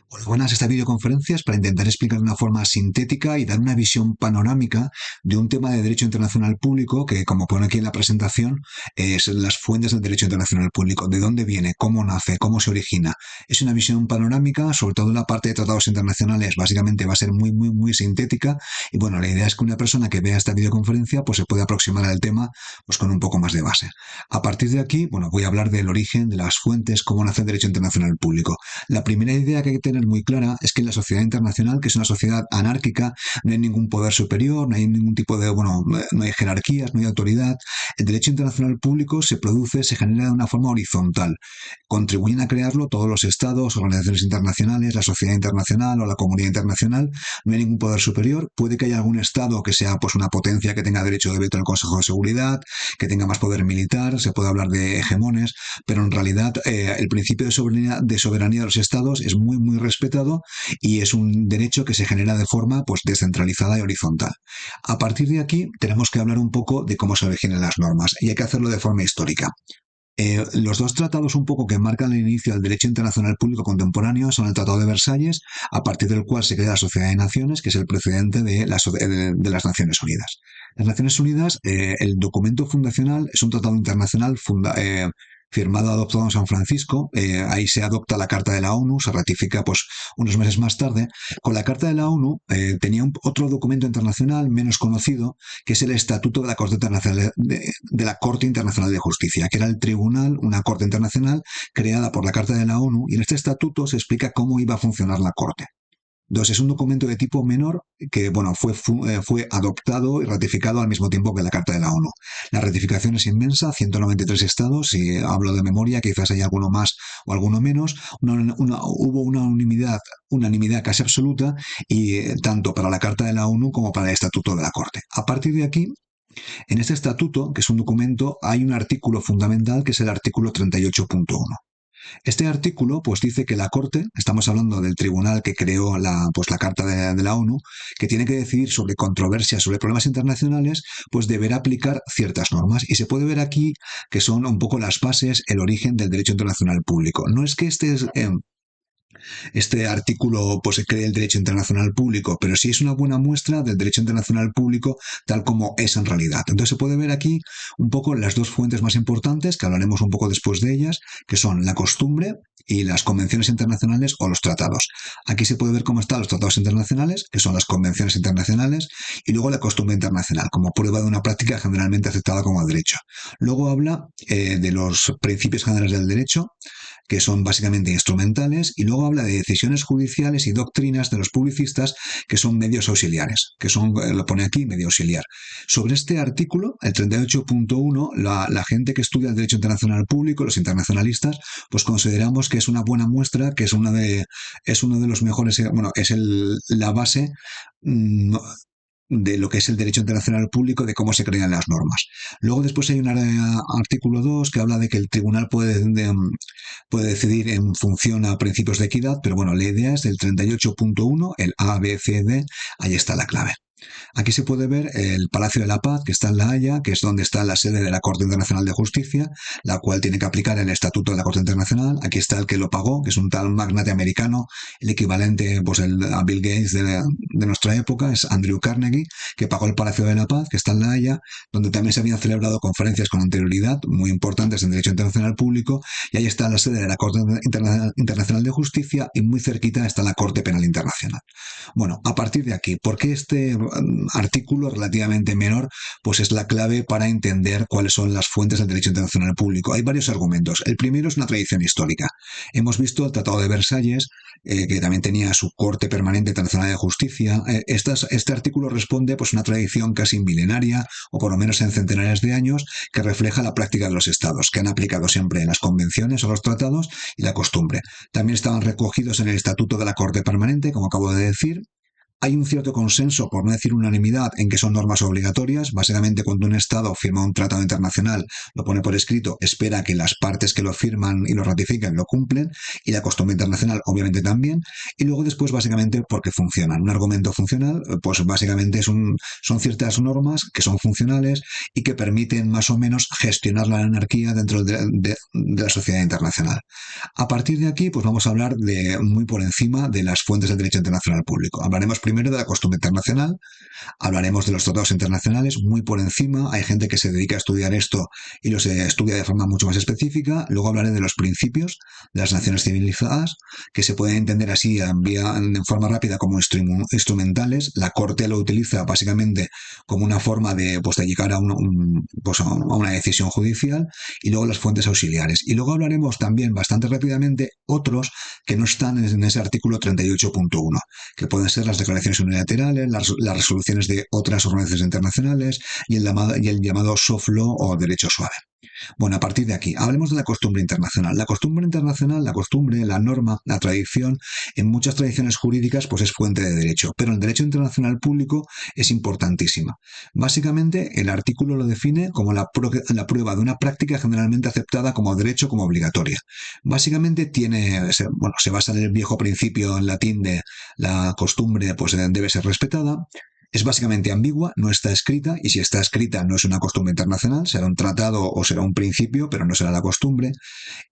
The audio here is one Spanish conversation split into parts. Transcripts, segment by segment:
Hola, buenas. Esta videoconferencia es para intentar explicar de una forma sintética y dar una visión panorámica de un tema de derecho internacional público que, como pone aquí en la presentación, es las fuentes del derecho internacional público, de dónde viene, cómo nace, cómo se origina. Es una visión panorámica, sobre todo la parte de tratados internacionales, básicamente va a ser muy sintética. Y bueno, la idea es que una persona que vea esta videoconferencia pues se puede aproximar al tema pues con un poco más de base. A partir de aquí, bueno, voy a hablar del origen, de las fuentes, cómo nace el derecho internacional público. La primera idea que hay que tener muy clara es que en la sociedad internacional, que es una sociedad anárquica, no hay ningún poder superior, no hay ningún tipo de, bueno, no hay jerarquías, no hay autoridad. El derecho internacional público se produce, se genera de una forma horizontal. Contribuyen a crearlo todos los estados, organizaciones internacionales, la sociedad internacional o la comunidad internacional. No hay ningún poder superior. Puede que haya algún estado que sea pues una potencia que tenga derecho de veto en el Consejo de Seguridad, que tenga más poder militar, se puede hablar de hegemones, pero en realidad el principio de soberanía de los estados es muy respetado y es un derecho que se genera de forma pues descentralizada y horizontal. A partir de aquí tenemos que hablar un poco de cómo se originan las normas y hay que hacerlo de forma histórica. Los dos tratados un poco que marcan el inicio del derecho internacional público contemporáneo son el Tratado de Versalles, a partir del cual se crea la Sociedad de Naciones, que es el precedente de las Naciones Unidas. Las Naciones Unidas, el documento fundacional es un tratado internacional firmado, adoptado en San Francisco. Ahí se adopta la Carta de la ONU, se ratifica pues unos meses más tarde. Con la Carta de la ONU tenía otro documento internacional menos conocido, que es el Estatuto de la Corte Internacional de la Corte Internacional de Justicia, que era el tribunal, una corte internacional creada por la Carta de la ONU, y en este estatuto se explica cómo iba a funcionar la corte. Entonces, es un documento de tipo menor que, bueno, fue adoptado y ratificado al mismo tiempo que la Carta de la ONU. La ratificación es inmensa, 193 estados, si hablo de memoria, quizás hay alguno más o alguno menos. Hubo una unanimidad casi absoluta, y tanto para la Carta de la ONU como para el Estatuto de la Corte. A partir de aquí, en este estatuto, que es un documento, hay un artículo fundamental que es el artículo 38.1. Este artículo pues dice que la Corte, estamos hablando del tribunal que creó la Carta de la ONU, que tiene que decidir sobre controversias, sobre problemas internacionales, pues deberá aplicar ciertas normas. Y se puede ver aquí que son un poco las bases, el origen del derecho internacional público. No es que este artículo pues cree el derecho internacional público, pero sí es una buena muestra del derecho internacional público tal como es en realidad. Entonces se puede ver aquí un poco las dos fuentes más importantes, que hablaremos un poco después de ellas, que son la costumbre y las convenciones internacionales o los tratados. Aquí se puede ver cómo están los tratados internacionales, que son las convenciones internacionales, y luego la costumbre internacional, como prueba de una práctica generalmente aceptada como derecho. Luego habla de los principios generales del derecho, que son básicamente instrumentales, y luego habla de decisiones judiciales y doctrinas de los publicistas, que son medios auxiliares, que son, lo pone aquí, medio auxiliar. Sobre este artículo, el 38.1, la gente que estudia el derecho internacional público, los internacionalistas, pues consideramos que es una buena muestra, que es uno de los mejores, bueno, es la base de lo que es el derecho internacional público, de cómo se crean las normas. Luego después hay un artículo 2 que habla de que el tribunal puede decidir en función a principios de equidad, pero bueno, la idea es del 38.1, el A, B, C, D, ahí está la clave. Aquí se puede ver el Palacio de la Paz, que está en La Haya, que es donde está la sede de la Corte Internacional de Justicia, la cual tiene que aplicar el Estatuto de la Corte Internacional. Aquí está el que lo pagó, que es un tal magnate americano, el equivalente pues, a Bill Gates de nuestra época, es Andrew Carnegie, que pagó el Palacio de la Paz, que está en La Haya, donde también se habían celebrado conferencias con anterioridad, muy importantes en derecho internacional público, y ahí está la sede de la Corte Internacional de Justicia, y muy cerquita está la Corte Penal Internacional. Bueno, a partir de aquí, ¿por qué este artículo relativamente menor pues es la clave para entender cuáles son las fuentes del derecho internacional público? Hay varios argumentos. El primero es una tradición histórica. Hemos visto el Tratado de Versalles, que también tenía su Corte Permanente Internacional de Justicia. Este artículo responde pues a una tradición casi milenaria, o por lo menos en centenares de años, que refleja la práctica de los estados, que han aplicado siempre las convenciones o los tratados y la costumbre. También estaban recogidos en el Estatuto de la Corte Permanente, como acabo de decir, Hay un cierto consenso, por no decir unanimidad, en que son normas obligatorias. Básicamente, cuando un Estado firma un tratado internacional, lo pone por escrito, espera que las partes que lo firman y lo ratifican lo cumplen, y la costumbre internacional obviamente también. Y luego después, básicamente, porque funcionan. Un argumento funcional, pues básicamente son ciertas normas que son funcionales y que permiten más o menos gestionar la anarquía dentro de la sociedad internacional. A partir de aquí, pues vamos a hablar de muy por encima de las fuentes del derecho internacional público. Hablaremos primero de la costumbre internacional, hablaremos de los tratados internacionales muy por encima. Hay gente que se dedica a estudiar esto y los estudia de forma mucho más específica. Luego hablaré de los principios de las naciones civilizadas, que se pueden entender así en forma rápida como instrumentales. La Corte lo utiliza básicamente como una forma de, pues, de llegar pues a una decisión judicial, y luego las fuentes auxiliares. Y luego hablaremos también bastante rápidamente otros que no están en ese artículo 38.1, que pueden ser las declaraciones unilaterales, las resoluciones de otras organizaciones internacionales y el llamado soft law o derecho suave. Bueno, a partir de aquí, hablemos de la costumbre internacional. La costumbre internacional, la costumbre, la norma, la tradición, en muchas tradiciones jurídicas, pues es fuente de derecho, pero en el derecho internacional público es importantísima. Básicamente, el artículo lo define como la prueba de una práctica generalmente aceptada como derecho, como obligatoria. Básicamente se basa en el viejo principio en latín de la costumbre, pues debe ser respetada. Es básicamente ambigua, no está escrita, y si está escrita no es una costumbre internacional, será un tratado o será un principio, pero no será la costumbre.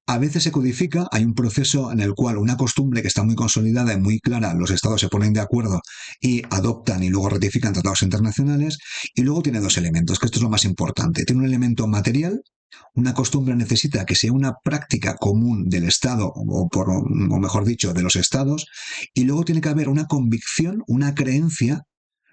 A veces se codifica, hay un proceso en el cual una costumbre que está muy consolidada y muy clara, los estados se ponen de acuerdo y adoptan y luego ratifican tratados internacionales, y luego tiene dos elementos, que esto es lo más importante. Tiene un elemento material. Una costumbre necesita que sea una práctica común del Estado, o mejor dicho, de los estados, y luego tiene que haber una convicción, una creencia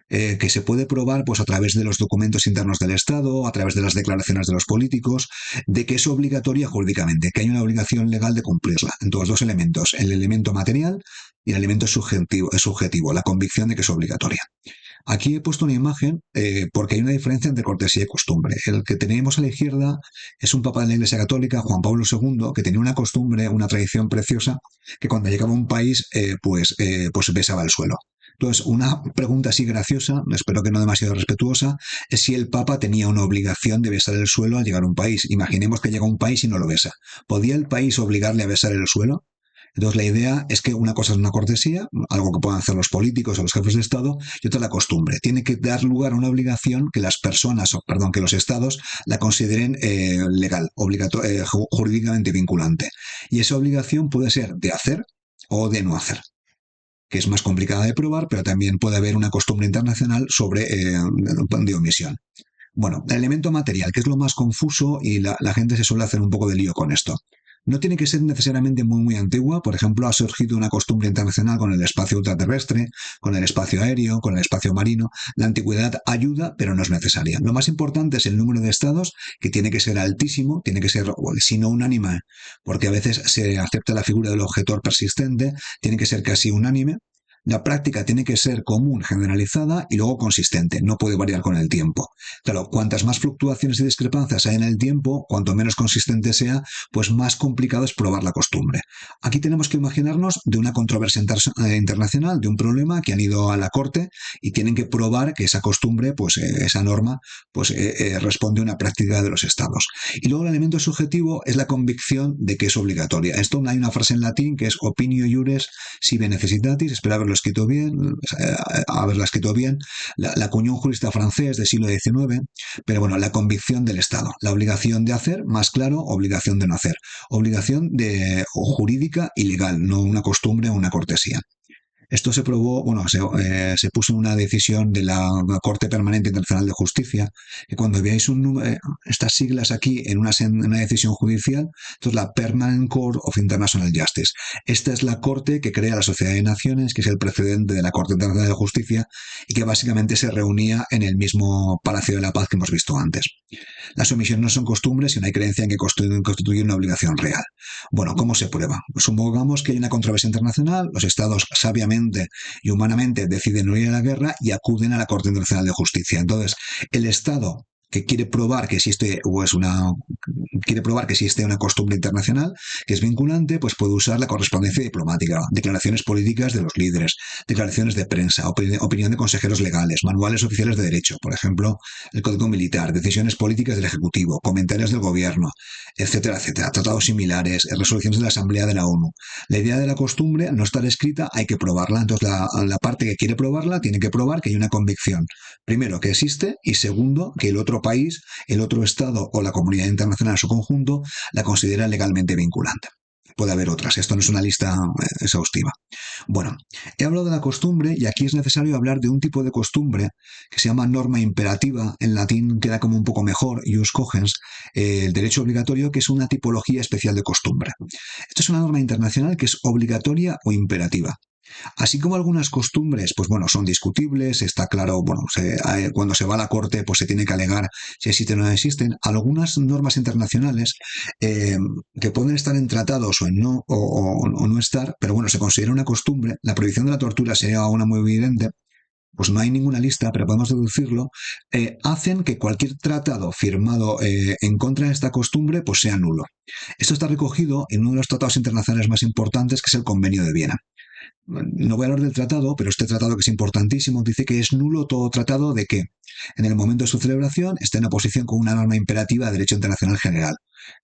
que se puede probar, pues, a través de los documentos internos del Estado, a través de las declaraciones de los políticos, de que es obligatoria jurídicamente, que hay una obligación legal de cumplirla. Entonces, dos elementos, el elemento material y el elemento subjetivo, la convicción de que es obligatoria. Aquí he puesto una imagen porque hay una diferencia entre cortesía y costumbre. El que tenemos a la izquierda es un papa de la Iglesia Católica, Juan Pablo II, que tenía una costumbre, una tradición preciosa, que cuando llegaba a un país, pues besaba el suelo. Entonces, una pregunta así graciosa, espero que no demasiado respetuosa, es si el Papa tenía una obligación de besar el suelo al llegar a un país. Imaginemos que llega a un país y no lo besa. ¿Podía el país obligarle a besar el suelo? Entonces, la idea es que una cosa es una cortesía, algo que puedan hacer los políticos o los jefes de Estado, y otra la costumbre. Tiene que dar lugar a una obligación que las personas, que los Estados la consideren legal, jurídicamente vinculante. Y esa obligación puede ser de hacer o de no hacer, que es más complicada de probar, pero también puede haber una costumbre internacional de omisión. Bueno, el elemento material, que es lo más confuso, y la gente se suele hacer un poco de lío con esto. No tiene que ser necesariamente muy antigua. Por ejemplo, ha surgido una costumbre internacional con el espacio ultraterrestre, con el espacio aéreo, con el espacio marino. La antigüedad ayuda, pero no es necesaria. Lo más importante es el número de estados, que tiene que ser altísimo, tiene que ser, si no unánime, porque a veces se acepta la figura del objetor persistente, tiene que ser casi unánime. La práctica tiene que ser común, generalizada y luego consistente, no puede variar con el tiempo. Claro, cuantas más fluctuaciones y discrepancias hay en el tiempo, cuanto menos consistente sea, pues más complicado es probar la costumbre. Aquí tenemos que imaginarnos de una controversia internacional, de un problema que han ido a la corte y tienen que probar que esa costumbre, pues esa norma, pues responde a una práctica de los estados. Y luego el elemento subjetivo es la convicción de que es obligatoria. Esto hay una frase en latín que es opinio iuris sibi necessitatis, espero haberla escrito bien, la acuñó un jurista francés del siglo XIX, pero bueno, la convicción del Estado, la obligación de hacer, más claro, obligación de no hacer, obligación jurídica y legal, no una costumbre o una cortesía. Esto se probó, se puso en una decisión de la Corte Permanente Internacional de Justicia, que cuando veáis estas siglas aquí en una decisión judicial, esto es la Permanent Court of International Justice. Esta es la corte que crea la Sociedad de Naciones, que es el precedente de la Corte Internacional de Justicia, y que básicamente se reunía en el mismo Palacio de la Paz que hemos visto antes. Las omisiones no son costumbres, sino hay creencia en que constituyen una obligación real. Bueno, ¿cómo se prueba? Supongamos que hay una controversia internacional, los estados sabiamente y humanamente deciden no ir a la guerra y acuden a la Corte Internacional de Justicia. Entonces, el Estado que quiere probar que existe una costumbre internacional que es vinculante, pues puede usar la correspondencia diplomática, declaraciones políticas de los líderes, declaraciones de prensa, opinión de consejeros legales, manuales oficiales de derecho, por ejemplo, el Código Militar, decisiones políticas del Ejecutivo, comentarios del Gobierno, etcétera, etcétera, tratados similares, resoluciones de la Asamblea de la ONU. La idea de la costumbre, al no estar escrita, hay que probarla. Entonces, la parte que quiere probarla tiene que probar que hay una convicción. Primero, que existe, y segundo, que el otro país, el otro Estado o la comunidad internacional en su conjunto la considera legalmente vinculante. Puede haber otras, esto no es una lista exhaustiva. Bueno, he hablado de la costumbre y aquí es necesario hablar de un tipo de costumbre que se llama norma imperativa, en latín queda como un poco mejor, ius cogens, el derecho obligatorio, que es una tipología especial de costumbre. Esto es una norma internacional que es obligatoria o imperativa. Así como algunas costumbres, pues bueno, son discutibles, está claro, bueno, cuando se va a la corte, pues se tiene que alegar si existen o no existen. Algunas normas internacionales que pueden estar en tratados o en no, o no estar, pero bueno, se considera una costumbre. La prohibición de la tortura sería una muy evidente. Pues no hay ninguna lista, pero podemos deducirlo, hacen que cualquier tratado firmado en contra de esta costumbre pues sea nulo. Esto está recogido en uno de los tratados internacionales más importantes, que es el Convenio de Viena. No voy a hablar del tratado, pero este tratado, que es importantísimo, dice que es nulo todo tratado de que en el momento de su celebración esté en oposición con una norma imperativa de derecho internacional general.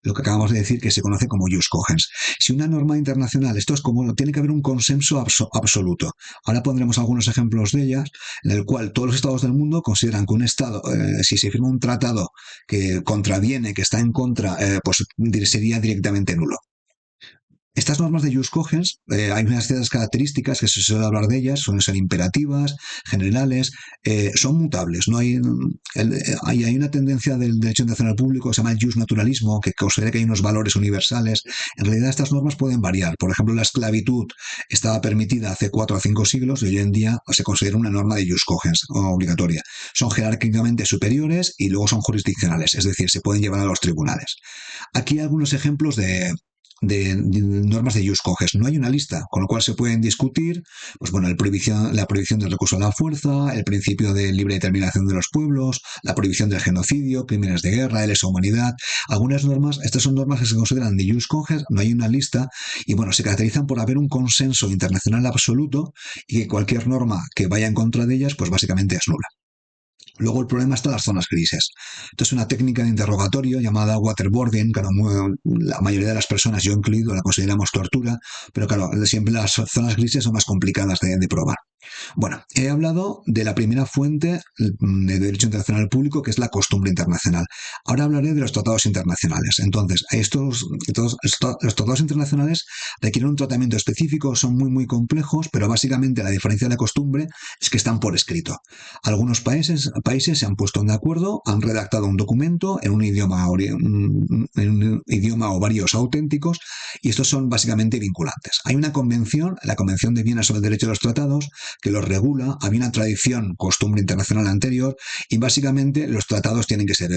Lo que acabamos de decir, que se conoce como jus cogens. Si una norma internacional, esto es como, tiene que haber un consenso absoluto. Ahora pondremos algunos ejemplos de ellas, en el cual todos los estados del mundo consideran que un estado, si se firma un tratado que contraviene, que está en contra, pues sería directamente nulo. Estas normas de jus cogens, hay unas ciertas características que se suele hablar de ellas, suelen ser imperativas, generales, son mutables. No hay una tendencia del derecho internacional público que se llama el jus naturalismo, que considera que hay unos valores universales. En realidad estas normas pueden variar. Por ejemplo, la esclavitud estaba permitida hace 4 a 5 siglos y hoy en día se considera una norma de jus cogens obligatoria. Son jerárquicamente superiores y luego son jurisdiccionales, es decir, se pueden llevar a los tribunales. Aquí hay algunos ejemplos de normas de jus cogens. No hay una lista, con lo cual se pueden discutir, pues bueno, la prohibición del recurso a la fuerza, el principio de libre determinación de los pueblos, la prohibición del genocidio, crímenes de guerra, de lesa humanidad. Algunas normas, estas son normas que se consideran de jus cogens, no hay una lista, y bueno, se caracterizan por haber un consenso internacional absoluto y que cualquier norma que vaya en contra de ellas, pues básicamente es nula. Luego el problema está en las zonas grises. Esto es una técnica de interrogatorio llamada waterboarding. Claro, la mayoría de las personas, yo incluido, la consideramos tortura, pero claro, siempre las zonas grises son más complicadas de probar. Bueno, he hablado de la primera fuente de derecho internacional público, que es la costumbre internacional. Ahora hablaré de los tratados internacionales. Entonces, los tratados internacionales requieren un tratamiento específico, son muy complejos, pero básicamente la diferencia de la costumbre es que están por escrito. Algunos países se han puesto de acuerdo, han redactado un documento en un idioma o varios auténticos, y estos son básicamente vinculantes. Hay una convención, la Convención de Viena sobre el Derecho de los Tratados, que los regula. Había una tradición, costumbre internacional anterior, y básicamente los tratados tienen que ser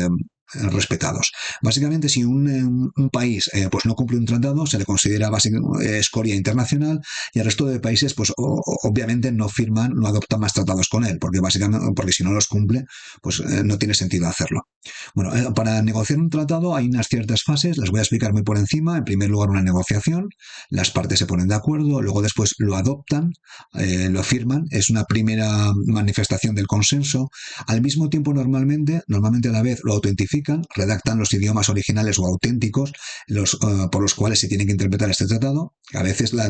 respetados. Básicamente, si un país pues no cumple un tratado, se le considera escoria internacional, y el resto de países pues obviamente no firman, no adoptan más tratados con él, porque si no los cumple, pues no tiene sentido hacerlo. Bueno, para negociar un tratado hay unas ciertas fases, las voy a explicar muy por encima. En primer lugar, una negociación, las partes se ponen de acuerdo, luego después lo adoptan, lo firman, es una primera manifestación del consenso. Al mismo tiempo, normalmente a la vez lo autentifican, redactan los idiomas originales o auténticos por los cuales se tiene que interpretar este tratado. A veces la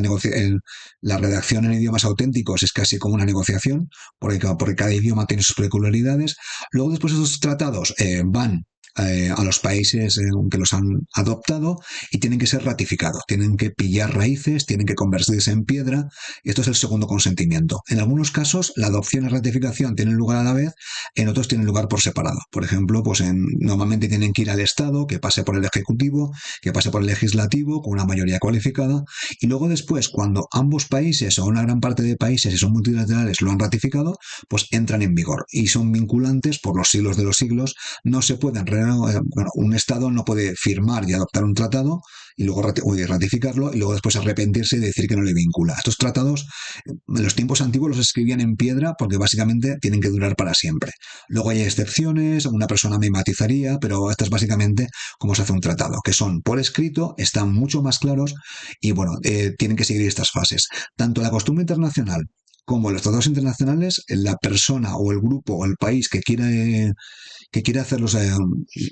redacción en idiomas auténticos es casi como una negociación, porque cada idioma tiene sus peculiaridades. Luego, después, esos tratados van a los países que los han adoptado y tienen que ser ratificados, tienen que pillar raíces, tienen que convertirse en piedra, y esto es el segundo consentimiento. En algunos casos la adopción y ratificación tienen lugar a la vez, en otros tienen lugar por separado. Por ejemplo, pues normalmente tienen que ir al Estado, que pase por el Ejecutivo, que pase por el Legislativo con una mayoría cualificada, y luego después, cuando ambos países o una gran parte de países, si son multilaterales, lo han ratificado, pues entran en vigor y son vinculantes por los siglos de los siglos. No se pueden bueno, un Estado no puede firmar y adoptar un tratado y luego ratificarlo y luego después arrepentirse y decir que no le vincula. Estos tratados en los tiempos antiguos los escribían en piedra porque básicamente tienen que durar para siempre. Luego hay excepciones, una persona me matizaría, pero esto es básicamente cómo se hace un tratado, que son por escrito, están mucho más claros y bueno, tienen que seguir estas fases. Tanto la costumbre internacional como los tratados internacionales, la persona o el grupo o el país que quiere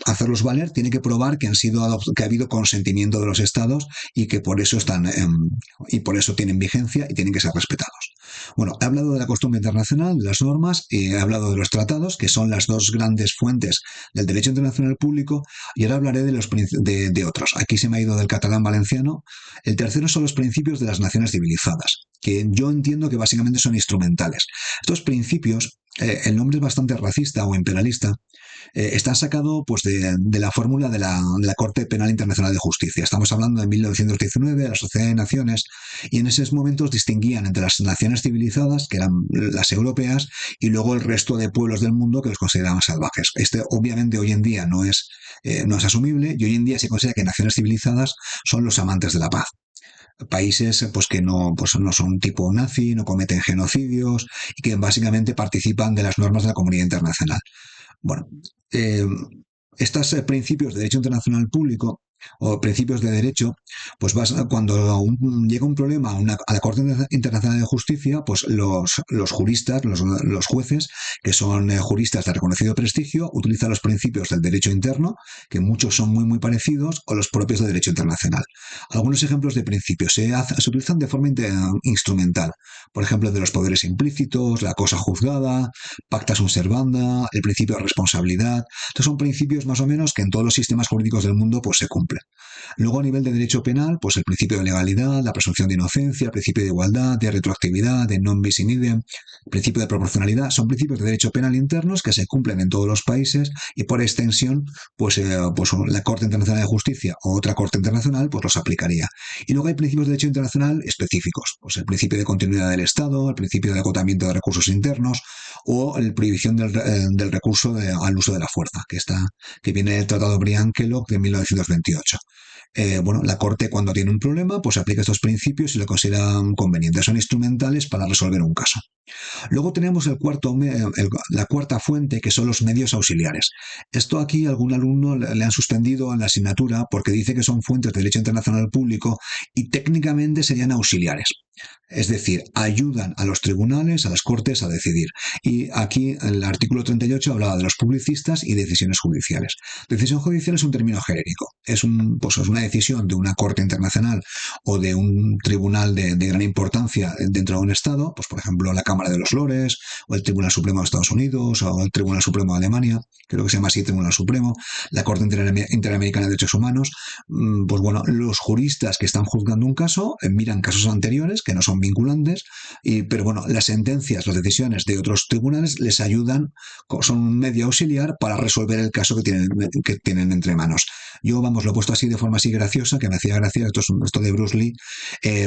hacerlos valer tiene que probar que que ha habido consentimiento de los estados y que por eso y por eso tienen vigencia y tienen que ser respetados. Bueno, he hablado de la costumbre internacional, de las normas, y he hablado de los tratados, que son las dos grandes fuentes del derecho internacional público, y ahora hablaré de otros. Aquí se me ha ido del catalán valenciano. El tercero son los principios de las naciones civilizadas, que yo entiendo que básicamente son instrumentales. Estos principios, el nombre es bastante racista o imperialista, está sacado pues, de la fórmula de la Corte Penal Internacional de Justicia. Estamos hablando de 1919, de la Sociedad de Naciones, y en esos momentos distinguían entre las naciones civilizadas, que eran las europeas, y luego el resto de pueblos del mundo que los consideraban salvajes. Este obviamente hoy en día no es asumible, y hoy en día se considera que naciones civilizadas son los amantes de la paz. Países pues que no son tipo nazi, no cometen genocidios y que básicamente participan de las normas de la comunidad internacional. Bueno, eh, estos principios de derecho internacional público o principios de derecho, pues cuando llega un problema a la Corte Internacional de Justicia, pues los juristas, los jueces, que son juristas de reconocido prestigio, utilizan los principios del derecho interno, que muchos son muy, muy parecidos, o los propios de derecho internacional. Algunos ejemplos de principios se utilizan de forma instrumental, por ejemplo, de los poderes implícitos, la cosa juzgada, pacta sunt servanda, el principio de responsabilidad. Estos son principios más o menos que en todos los sistemas jurídicos del mundo pues se cumplen. Luego a nivel de derecho penal, pues el principio de legalidad, la presunción de inocencia, el principio de igualdad, de retroactividad, de non bis in idem, el principio de proporcionalidad, son principios de derecho penal internos que se cumplen en todos los países y por extensión, pues la Corte Internacional de Justicia o otra Corte Internacional pues los aplicaría. Y luego hay principios de derecho internacional específicos, pues el principio de continuidad del Estado, el principio de agotamiento de recursos internos o la prohibición del recurso al uso de la fuerza, que viene del Tratado Briand-Kellogg de 1928. Bueno, la Corte cuando tiene un problema, pues aplica estos principios y lo consideran convenientes. Son instrumentales para resolver un caso. Luego tenemos la cuarta fuente, que son los medios auxiliares. Esto aquí algún alumno le han suspendido en la asignatura porque dice que son fuentes de derecho internacional público y técnicamente serían auxiliares. Es decir, ayudan a los tribunales, a las cortes a decidir. Y aquí el artículo 38 hablaba de los publicistas y decisiones judiciales. Decisión judicial es un término genérico. Es una decisión de una corte internacional o de un tribunal de gran importancia dentro de un Estado, pues por ejemplo la Cámara de los Lores o el Tribunal Supremo de Estados Unidos o el Tribunal Supremo de Alemania, creo que se llama así Tribunal Supremo, la Corte Interamericana de Derechos Humanos. Pues bueno, los juristas que están juzgando un caso miran casos anteriores que no son vinculantes, pero bueno, las sentencias, las decisiones de otros tribunales les ayudan, son un medio auxiliar para resolver el caso que tienen entre manos. Yo, vamos, lo he puesto así de forma así graciosa, que me hacía gracia, esto de Bruce Lee,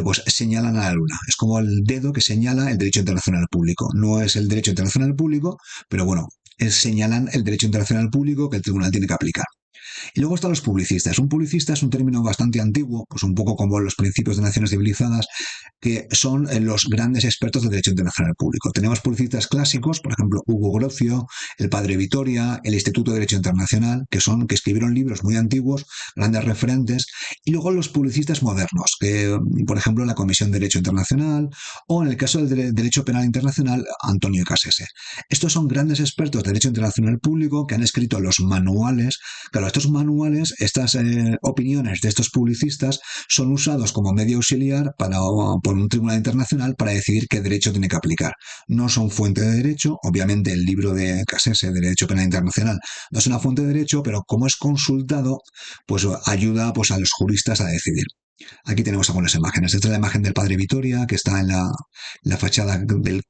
pues señalan a la luna. Es como el dedo que señala el derecho internacional público. No es el derecho internacional público, pero bueno, señalan el derecho internacional público que el tribunal tiene que aplicar. Y luego están los publicistas. Un publicista es un término bastante antiguo, pues un poco como los principios de naciones civilizadas, que son los grandes expertos del derecho internacional público. Tenemos publicistas clásicos, por ejemplo, Hugo Grocio, el Padre Vittoria, el Instituto de Derecho Internacional, que escribieron libros muy antiguos, grandes referentes, y luego los publicistas modernos, que, por ejemplo, la Comisión de Derecho Internacional, o en el caso del Derecho Penal Internacional, Antonio Cassese. Estos son grandes expertos de derecho internacional público que han escrito los manuales. Claro, estos manuales, estas opiniones de estos publicistas son usados como medio auxiliar por un tribunal internacional para decidir qué derecho tiene que aplicar. No son fuente de derecho, obviamente el libro de Cassese de Derecho Penal Internacional no es una fuente de derecho, pero como es consultado, pues ayuda pues, a los juristas a decidir. Aquí tenemos algunas imágenes. Esta es la imagen del Padre Vittoria, que está en la fachada del...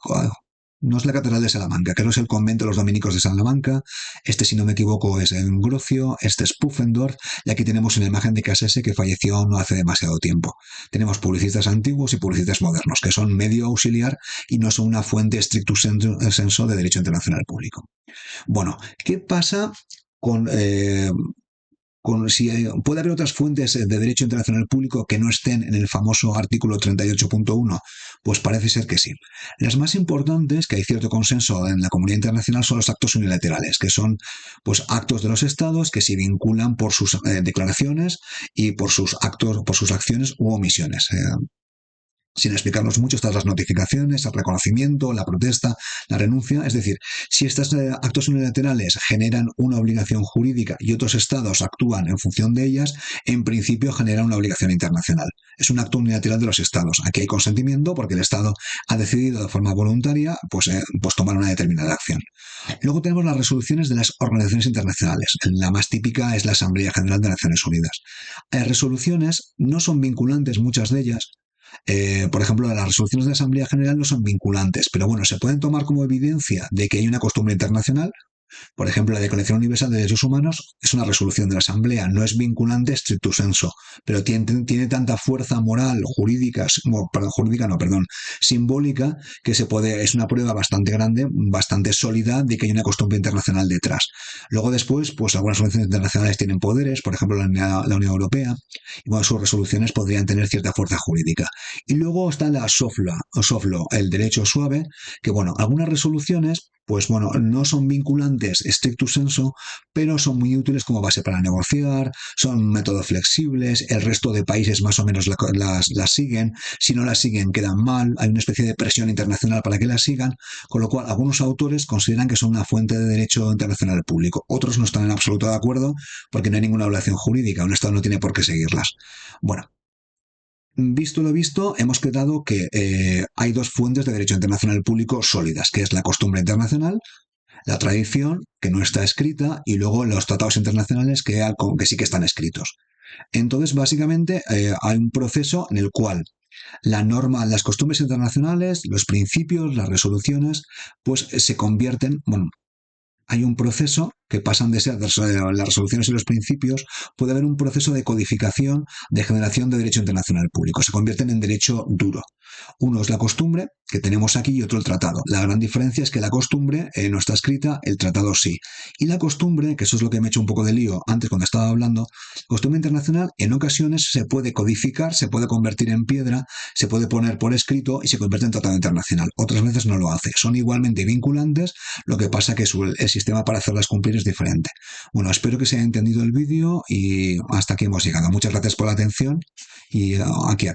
No es la Catedral de Salamanca, creo que es el convento de los dominicos de Salamanca. Este, si no me equivoco, es en Grocio, este es Pufendorf, y aquí tenemos una imagen de Cassese que falleció no hace demasiado tiempo. Tenemos publicistas antiguos y publicistas modernos, que son medio auxiliar y no son una fuente stricto sensu de derecho internacional público. Bueno, ¿qué pasa con si puede haber otras fuentes de derecho internacional público que no estén en el famoso artículo 38.1, pues parece ser que sí. Las más importantes, que hay cierto consenso en la comunidad internacional, son los actos unilaterales, que son pues actos de los estados que se vinculan por sus declaraciones y por sus actos, por sus acciones u omisiones. Sin explicarnos mucho, estas las notificaciones, el reconocimiento, la protesta, la renuncia. Es decir, si estos actos unilaterales generan una obligación jurídica y otros estados actúan en función de ellas, en principio genera una obligación internacional. Es un acto unilateral de los estados. Aquí hay consentimiento porque el estado ha decidido de forma voluntaria pues tomar una determinada acción. Luego tenemos las resoluciones de las organizaciones internacionales. La más típica es la Asamblea General de Naciones Unidas. Resoluciones no son vinculantes, muchas de ellas. Por ejemplo, las resoluciones de la Asamblea General no son vinculantes, pero bueno, se pueden tomar como evidencia de que hay una costumbre internacional. Por ejemplo, la Declaración Universal de Derechos Humanos es una resolución de la Asamblea, no es vinculante stricto sensu, pero tiene tanta fuerza moral, jurídica, jurídica no, perdón, simbólica, que es una prueba bastante grande, bastante sólida de que hay una costumbre internacional detrás. Luego después, pues algunas organizaciones internacionales tienen poderes, por ejemplo la Unión Europea, y bueno, sus resoluciones podrían tener cierta fuerza jurídica. Y luego está la soft law, el derecho suave, que bueno, algunas resoluciones pues bueno, no son vinculantes stricto sensu, pero son muy útiles como base para negociar, son métodos flexibles, el resto de países más o menos las siguen, si no las siguen quedan mal, hay una especie de presión internacional para que las sigan, con lo cual algunos autores consideran que son una fuente de derecho internacional público, otros no están en absoluto de acuerdo porque no hay ninguna obligación jurídica, un Estado no tiene por qué seguirlas. Bueno, visto lo visto, hemos quedado que hay dos fuentes de derecho internacional público sólidas, que es la costumbre internacional, la tradición, que no está escrita, y luego los tratados internacionales que sí que están escritos. Entonces, básicamente, hay un proceso en el cual la norma, las costumbres internacionales, los principios, las resoluciones, pues se convierten, bueno, hay un proceso que pasan de ser las resoluciones y los principios, puede haber un proceso de codificación, de generación de derecho internacional público. Se convierten en derecho duro. Uno es la costumbre, que tenemos aquí, y otro el tratado. La gran diferencia es que la costumbre no está escrita, el tratado sí. Y la costumbre, que eso es lo que me he hecho un poco de lío antes cuando estaba hablando, costumbre internacional en ocasiones se puede codificar, se puede convertir en piedra, se puede poner por escrito y se convierte en tratado internacional. Otras veces no lo hace. Son igualmente vinculantes, lo que pasa que el sistema para hacerlas cumplir es diferente. Bueno, espero que se haya entendido el vídeo y hasta aquí hemos llegado. Muchas gracias por la atención y aquí